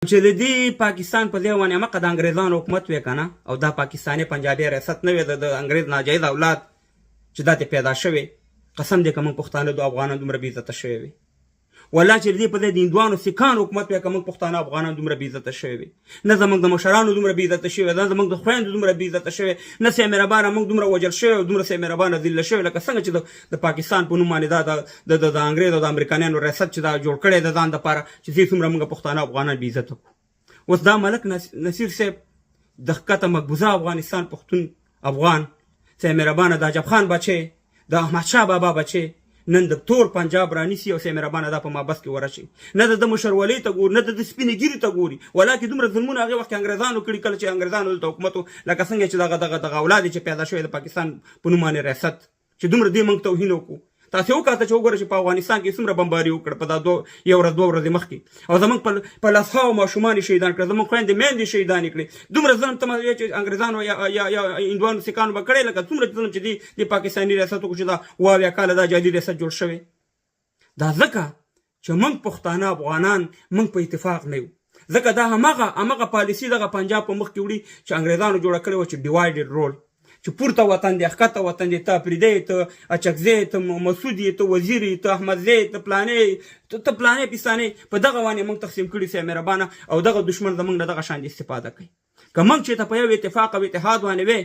چې د دې پاکستان په دې باندې مقه د انګریزانو حکومت وی کنه او دا پاکستاني پنجابي ریاست نه وي د انګریز ناجایز اولاد چې دا ته پیدا شوی قسم دې که موږ پښتانه د افغانانو دومره بې عزته شوي وي والله چې دې په دې د هندوانو سیکانو حکومت وی که موږ پښتانه افغانان دومره بې عزته شوي وي نه زموږ د مشرانو دومره بې عزته شوي نه زموږ د خویندو دومره بې عزته شوي نه سي مهربانه موږ دومره وژل شوي او دومره سي مهربانه ذله شوي لکه څنګه چې د پاکستان په نوم باندې دا د انګریز او د امریکایانو ریاست چې دا جوړ کړی د ځان دپاره چې دې څومره موږ پښتانه افغانان بې عزته کړو اوس دا ملک نصیر صاحب د ښکته مقبوضه افغانستان پښتون افغان سي مهربانه د عجب خان بچی د احمدشاه بابا بچی نن د ټول پنجاب رانیسي او سي مهربانه دا په مابس کې ورشي نه د مشرولۍ ته ګوري نه د سپینې ګیرې ته ګوري ولاکې دومره ظلمونه هغې وخت کې انګریزانو کړي کله چې انګریزانو دلته حکومت لکه څنګه چې دغه اولاد چې پیدا شوی د پاکستان په نوم باندې ریاست چې دومره دې موږ توهین وکړو تاسې وکاته چې وګوره چې په افغانستان کې څومره بمباري وکړه په دا یو ورځ دوه ورځې مخکې او زموږ په لسهاوو ماشومان یې شهیدان کړه زموږ خویندې میندې یې شهیدانې کړې دومره ظلم ته چې انګریزانو یا هندوانو سیکانو به کړی لکه څومره ظلم چې د پاکستاني ریاست وکړو چې دا اویا کاله دا جعلي ریاست جوړ شوی دا ځکه چې موږ پښتانه افغانان موږ په اتفاق نه یو ځکه دا همغه پالیسي دغه پنجاب په مخ کې وړي چې انګریزانو جوړه کړې وه چې ډیوایډډ رول چې پورته وطن دی ښکته وطن دی ته افریدی ته اچکزی ته مسعود ته وزیر ته احمدزی ته پلانې پیستانې په دغه باندې موږ تقسیم کړي سي مهربانه او دغه دشمن زموږ نه دغه شان استفاده کوي که موږ چې ته په یو اتفاق او اتحاد باندې وی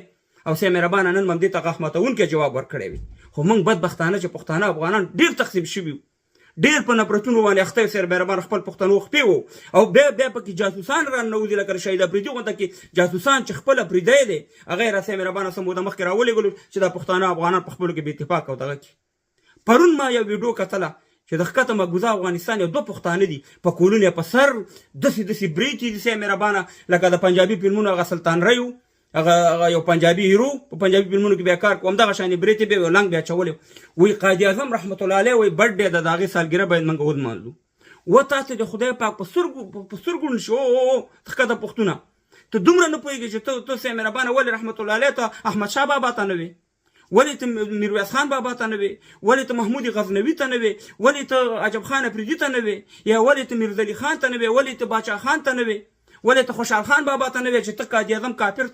او سي مهربانه نن هم دې ته غاښ ماتونکی جواب ورکړی وي خو موږ بدبختانه چې پښتانه افغانان ډېر تقسیم شوي ډېر په نفرتونو باندې اخته سر مهربان خپل پښتنو خپې وو او بیا پکې جاسوسان راننوځي لکه شهید افریدي غونډه کې جاسوسان چې خپل افریدی دی هغه یې راسي مهربانه څه موده مخکې راولېږلو چې دا پښتانه افغانان په خپلو کې بې اتفاق او دغه کې پرون ما یو ویډیو کتله چې د ښکته مقبوضه افغانستان یو دوه پښتانه دي په کولون یې په سر داسې برېتې دي سي مهربانه لکه د پنجابي فلمونو هغه سلطان ریو هغه یو پنجابي هیرو په پنجابي فلمونو کې بیا کار کوم دغه شانې برېتې به یې لنګ بیا اچولې وایي قائد اعظم رحمت الله علیه وایي برډې د هغې سالګره باید موږ ولمانځو و تاسې د خدای پاک په سترګو نشي ښکته پښتونه ته دومره نه پوهېږې چې ته سي مهربانه ولې رحمت الله علیه ته احمدشاه بابا ته نه وې ولې ته میرویس خان بابا ته نه وې ولې ته محمود غزنوي ته نه وې ولې ته عجب خان افریدي ته نه وې یا ولې ته میرزلي خان ته نه وې ولې ته باچا خان ته نه وې ولې ته خوشحال خان بابا ته نه وې چې ته قائد اعظم کافر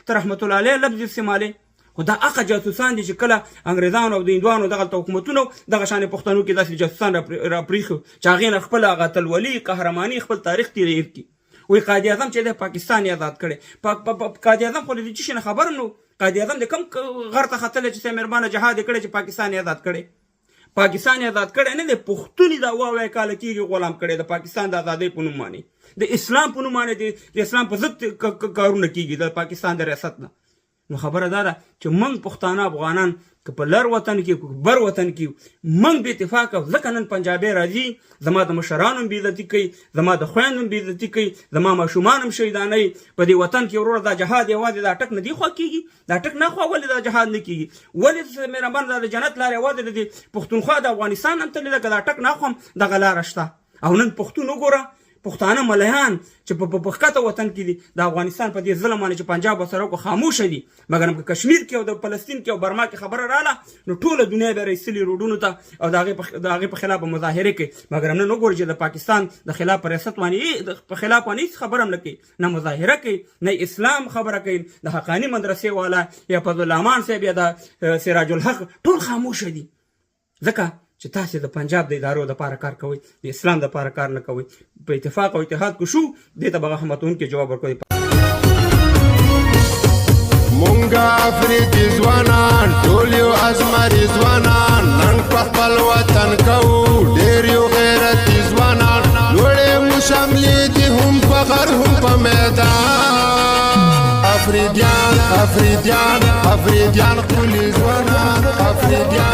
ته رحمت الله علیه لفظ استعمالې خو دا هغه جاسوسان دي چې کله انګریزانو او د هندوانو دغلته حکومتونو دغه شانې پښتنو کې داسې جاسوسان راپرېښي چې هغې نه خپل هغه اتلولي قهرماني خپل تاریخ تېر کړي وایي قائد اعظم چې دی پاکستان یې آزاد کړی قائد اعظم خو له دې څه نه خبر نو قائد اعظم د کوم غر ته ختلی چې سي مهربانه جهاد یې کړی چې پاکستان یې آزاد کړی پاکستان یې آزاد کړی نه دی پښتون یې دا اویا کاله کېږي غلام کړی د پاکستان د ازادۍ په نوم باندې د اسلام په نوم باندې د اسلام په ضد کارونه کېږي د پاکستان د ریاست نه نو خبره دا ده چې موږ پښتانه افغانان که په لر وطن کې که بر وطن کې موږ بې اتفاقه ځکه نن پنجابی راځي زما د مشرانو هم بې عزتي کوي زما د خویندو هم بې عزتي کوي زما ماشومان هم شهیدانوي په دې وطن کې وروره دا جهاد یوازې دا ټک نه دی خوا کېږي دا ټک نه خوا ولې دا جهاد نه کېږي ولې مهربان دا د جنت لاره یوازې د دې پښتونخوا د افغانستان هم تللې ده که دا ټک نه خوا هم دغه لاره شته او نن پښتون وګوره پښتانه ملیان چې په ښکته وطن کې دي د افغانستان په دې ظلم باندې چې پنجاب ورسره وکړو خاموشه دي مګر په کشمیر کې او د فلسطین کې او برما کې خبره رااله نو ټوله دنیا به رایستلي روډونو ته او د هغې په خلاف به مظاهرې کوي مګر نن وګورئ چې د پاکستان د خلاف په ریاست باندې په خلاف باندې هېڅ خبره هم نه کوي نه مظاهره کوي نه اسلام خبره کوي د حقاني مدرسې والا یا فضلالرحمان صاحب یا د سراج الحق ټول خاموشه دي ځکه چې تاسې د پنجاب د ادارو دپاره کار کوئ د اسلام دپاره کار نه کوئ په اتفاق او اتحاد کو شو دې ته به هغه همتونکي جواب ورکوي مونږه افریقي ځوانان ټول یو ازمري ځوانان نن په خپل وطن کوو ډېر یو غیرتي ځوانان لوړې مو شملې دي هم فخر هم په میدان افریدیان افریدیان افریدیان ښکلي ځوانان افریدیان